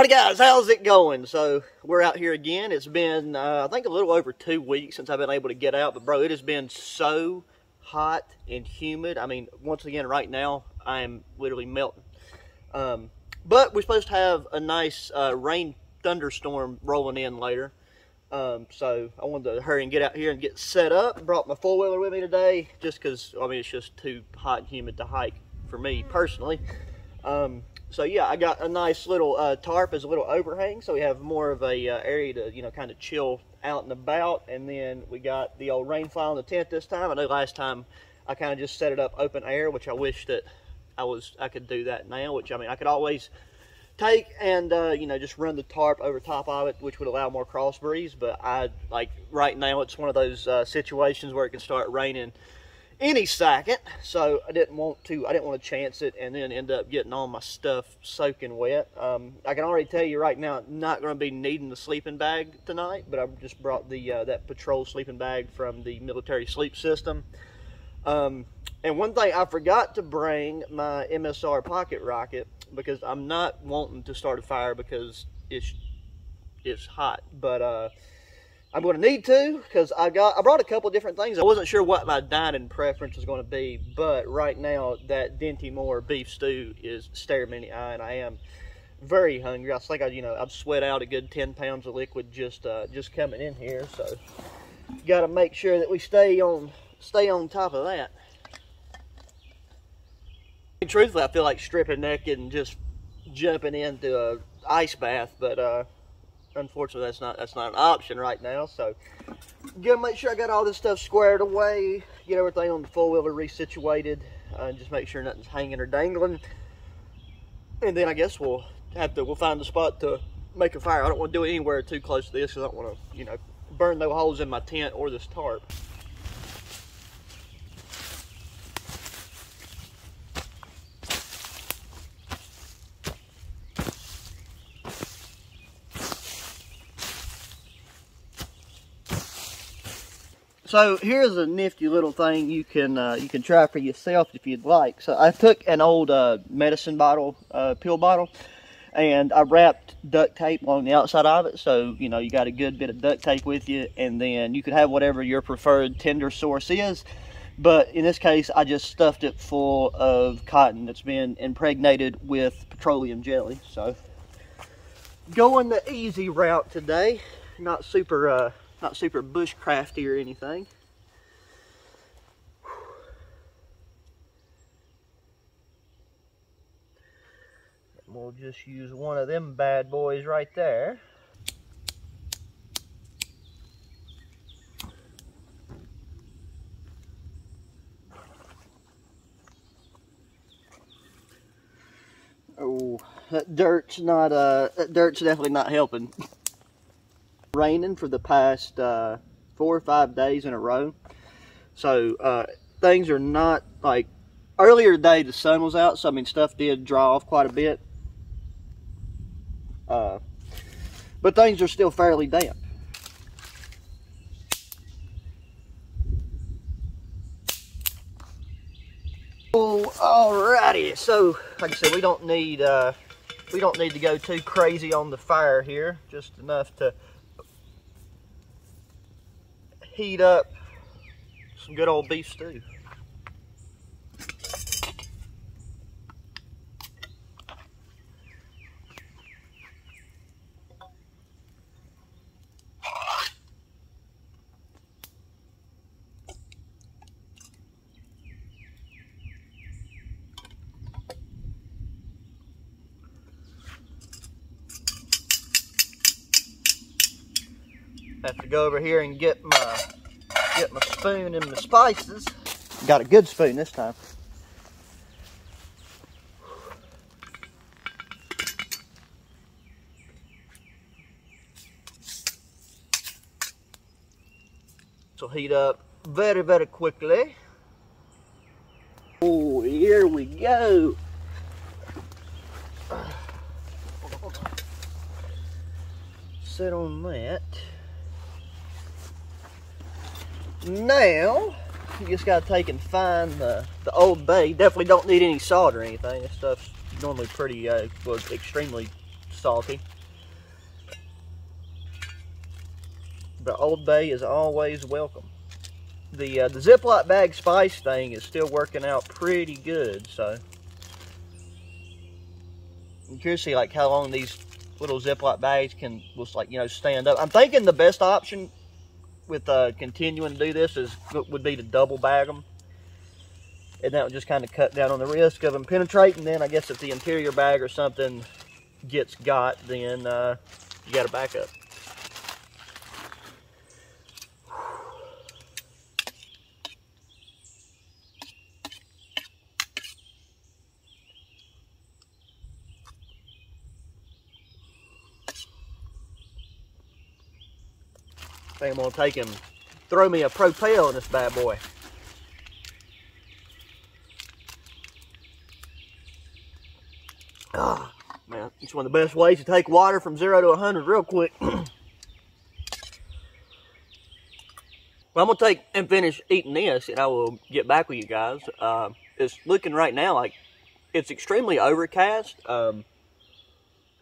Howdy guys, how's it going? So we're out here again. It's been I think a little over 2 weeks since I've been able to get out, but bro, it has been so hot and humid. I mean, once again, right now I am literally melting. But we're supposed to have a nice rain thunderstorm rolling in later. So I wanted to hurry and get out here and get set up. Brought my four-wheeler with me today just because, I mean, it's just too hot and humid to hike for me personally. So yeah, I got a nice little tarp as a little overhang, so we have more of a area to, you know, kind of chill out and about. And then we got the old rain fly on the tent this time. I know last time I kind of just set it up open air, which I wish that I could do that now. Which, I mean, I could always take and you know, just run the tarp over top of it, which would allow more cross breeze. But right now it's one of those situations where it can start raining any second, so I didn't want to chance it and then end up getting all my stuff soaking wet. I can already tell you right now, I'm not going to be needing the sleeping bag tonight, but I just brought the that patrol sleeping bag from the military sleep system. And one thing, I forgot to bring my MSR pocket rocket because I'm not wanting to start a fire because it's hot, but I'm going to need to, because I brought a couple different things. I wasn't sure what my dining preference was going to be, but right now that Dinty Moore beef stew is staring me in the eye, and I am very hungry. I think I'd sweat out a good 10 pounds of liquid just coming in here. So got to make sure that we stay on top of that. And truthfully, I feel like stripping naked and just jumping into a ice bath, but unfortunately, that's not an option right now. So, gotta make sure I got all this stuff squared away, get everything on the four-wheeler resituated, and just make sure nothing's hanging or dangling. And then I guess we'll find a spot to make a fire. I don't want to do it anywhere too close to this because I don't want to, you know, burn no holes in my tent or this tarp. So here's a nifty little thing you can try for yourself if you'd like. So I took an old medicine bottle, pill bottle, and I wrapped duct tape along the outside of it. So, you know, you got a good bit of duct tape with you, and then you could have whatever your preferred tinder source is. But in this case, I just stuffed it full of cotton that's been impregnated with petroleum jelly. So going the easy route today, not super bushcrafty or anything. And we'll just use one of them bad boys right there. Oh, that dirt's definitely not helping. Raining for the past 4 or 5 days in a row, so things are not like earlier today. The sun was out, so I mean stuff did dry off quite a bit, but things are still fairly damp. Oh, alrighty. So like I said, we don't need to go too crazy on the fire here, just enough to heat up some good old beef stew. Have to go over here and get my spoon and my spices. Got a good spoon this time. This will heat up very, very quickly. Oh, here we go. Sit on that. Now, you just got to take and find the Old Bay. You definitely don't need any salt or anything. This stuff's normally pretty, well, extremely salty. but Old Bay is always welcome. The Ziploc bag spice thing is still working out pretty good, so I'm curious to see like how long these little Ziploc bags will like, you know, stand up. I'm thinking the best option with continuing to do this would be to double bag them, and that would just kind of cut down on the risk of them penetrating. Then I guess if the interior bag or something gets got, then you got to back up. I think I'm gonna take him, throw me a propel in this bad boy. Ah, man, it's one of the best ways to take water from 0 to 100 real quick. Well, I'm gonna take and finish eating this, and I will get back with you guys. It's looking right now like it's extremely overcast.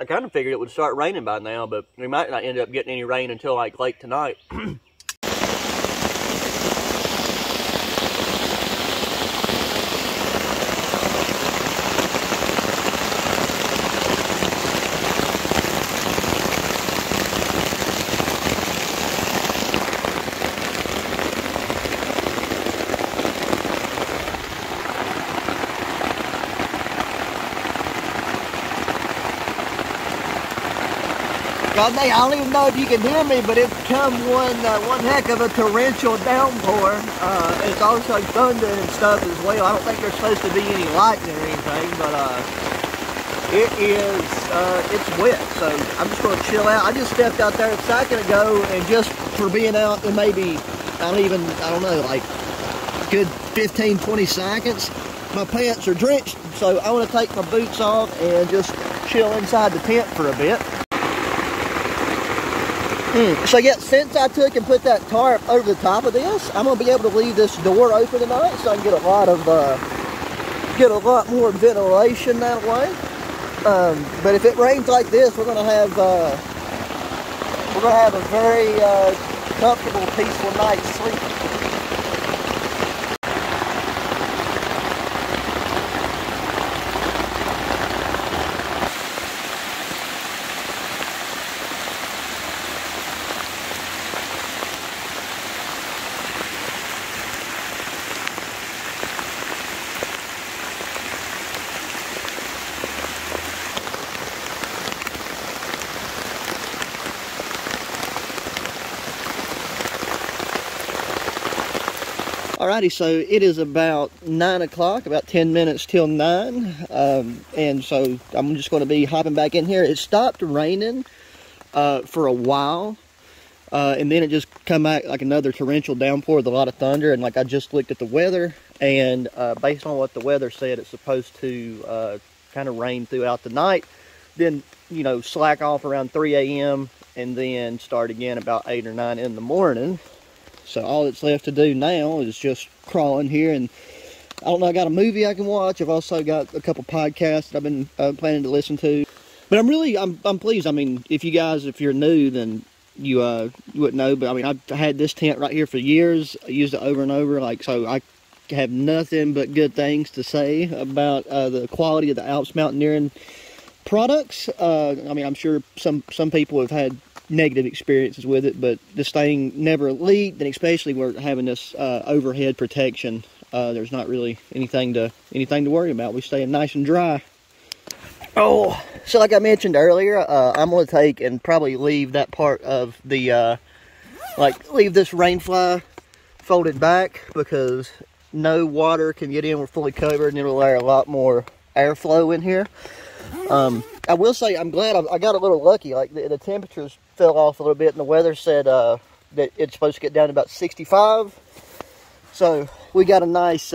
I kind of figured it would start raining by now, but we might not end up getting any rain until like late tonight. God dang, I don't even know if you can hear me, but it's come one heck of a torrential downpour. It's also thundering and stuff as well. I don't think there's supposed to be any lightning or anything, but it's wet, so I'm just going to chill out. I just stepped out there a second ago, and just for being out in maybe, I don't know, like good 15, 20 seconds, my pants are drenched, so I want to take my boots off and just chill inside the tent for a bit. So yeah, since I took and put that tarp over the top of this, I'm gonna be able to leave this door open tonight, so I can get a lot more ventilation that way. But if it rains like this, we're gonna have a very comfortable, peaceful night's sleep. Alrighty, so it is about 9 o'clock, about 10 minutes till 9, and so I'm just going to be hopping back in here. It stopped raining for a while, and then it just come back like another torrential downpour with a lot of thunder, and like I just looked at the weather, and based on what the weather said, it's supposed to kind of rain throughout the night, then, you know, slack off around 3 a.m., and then start again about 8 or 9 in the morning. So all that's left to do now is just crawl in here, and I don't know, I got a movie I can watch. I've also got a couple podcasts that I've been planning to listen to. But I'm pleased. I mean, if you're new, then you wouldn't know. But I mean, I've had this tent right here for years. I used it over and over. Like, so I have nothing but good things to say about the quality of the Alps Mountaineering products. I mean, I'm sure some people have had negative experiences with it, but this thing never leaked, and especially we're having this overhead protection. There's not really anything to worry about. We stay nice and dry. Oh, so like I mentioned earlier, I'm going to take and probably leave that part of the leave this rain fly folded back, because no water can get in. We're fully covered, and it'll allow a lot more airflow in here. I will say I'm glad I got a little lucky. Like the temperatures fell off a little bit, and the weather said that it's supposed to get down to about 65. So we got a nice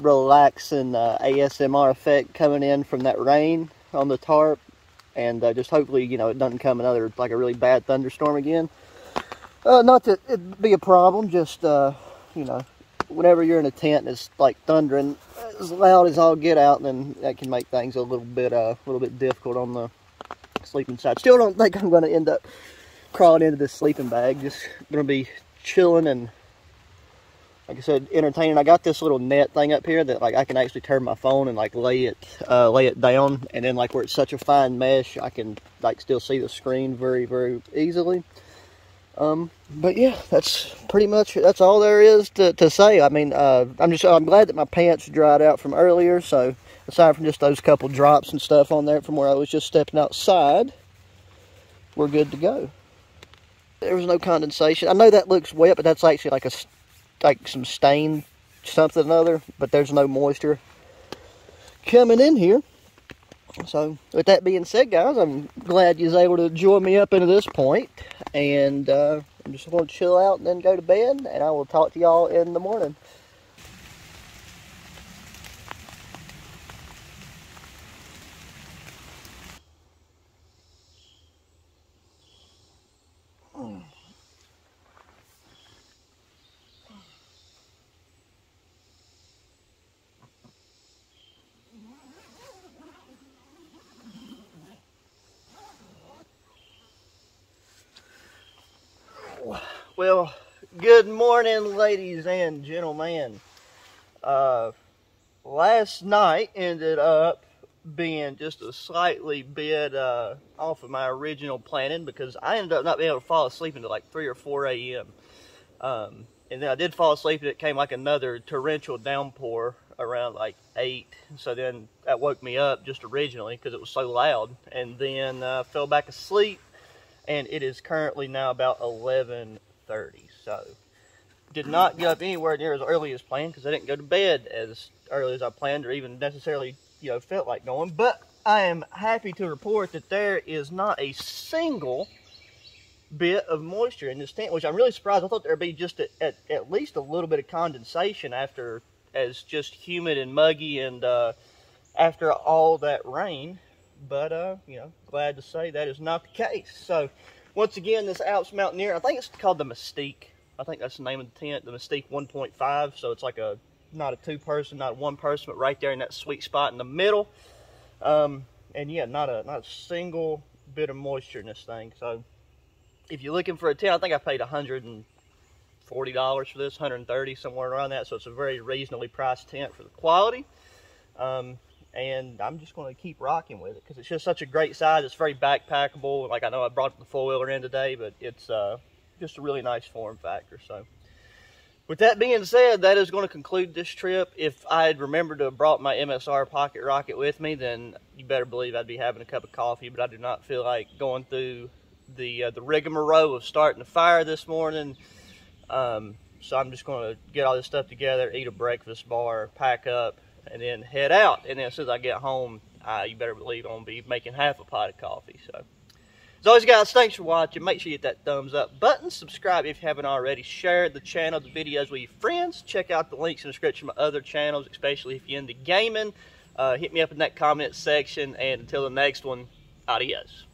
relaxing ASMR effect coming in from that rain on the tarp, and just hopefully, you know, it doesn't come another like a really bad thunderstorm again. Not that it'd be a problem, just you know, whenever you're in a tent and it's like thundering as loud as all get out, then that can make things a little bit difficult on the sleeping side. Still don't think I'm going to end up crawling into this sleeping bag. Just gonna be chilling and, like I said, entertaining. I got this little net thing up here that like I can actually turn my phone and like lay it down, and then like where it's such a fine mesh, I can like still see the screen very, very easily. But yeah, that's pretty much, that's all there is to say. I mean, I'm glad that my pants dried out from earlier. So aside from just those couple drops and stuff on there from where I was just stepping outside, we're good to go. There was no condensation. I know that looks wet, but that's actually like some stain something or other, but there's no moisture coming in here. So with that being said, guys, I'm glad you was able to join me up into this point, and I'm just going to chill out and then go to bed, and I will talk to y'all in the morning. Well, good morning, ladies and gentlemen. Last night ended up being just a slightly bit off of my original planning, because I ended up not being able to fall asleep until like 3 or 4 a.m. And then I did fall asleep, and it came like another torrential downpour around like 8. So then that woke me up just originally because it was so loud, and then fell back asleep, and it is currently now about 11:30. So did not get up anywhere near as early as planned, because I didn't go to bed as early as I planned, or even necessarily, you know, felt like going. But I am happy to report that there is not a single bit of moisture in this tent, which I'm really surprised. I thought there'd be just at least a little bit of condensation after as just humid and muggy and after all that rain. But you know, glad to say that is not the case. So once again, this Alps Mountaineer, I think it's called the Mystique. I think that's the name of the tent, the Mystique 1.5. So it's like not a 2-person, not 1-person, but right there in that sweet spot in the middle. And yeah, not a single bit of moisture in this thing. So if you're looking for a tent, I think I paid $140 for this, $130, somewhere around that. So it's a very reasonably priced tent for the quality. And I'm just going to keep rocking with it, because it's just such a great size. It's very backpackable. Like, I know I brought the 4-wheeler in today, but it's just a really nice form factor. So with that being said, that is going to conclude this trip. If I had remembered to have brought my MSR pocket rocket with me, then you better believe I'd be having a cup of coffee. But I do not feel like going through the rigmarole of starting a fire this morning. So I'm just going to get all this stuff together, eat a breakfast bar, pack up, and then head out. And then as soon as I get home, you better believe I'm going to be making half a pot of coffee. So as always, guys, thanks for watching. Make sure you hit that thumbs up button. Subscribe if you haven't already. Share the channel, the videos with your friends. Check out the links in the description of my other channels, especially if you're into gaming. Hit me up in that comment section. And until the next one, adios.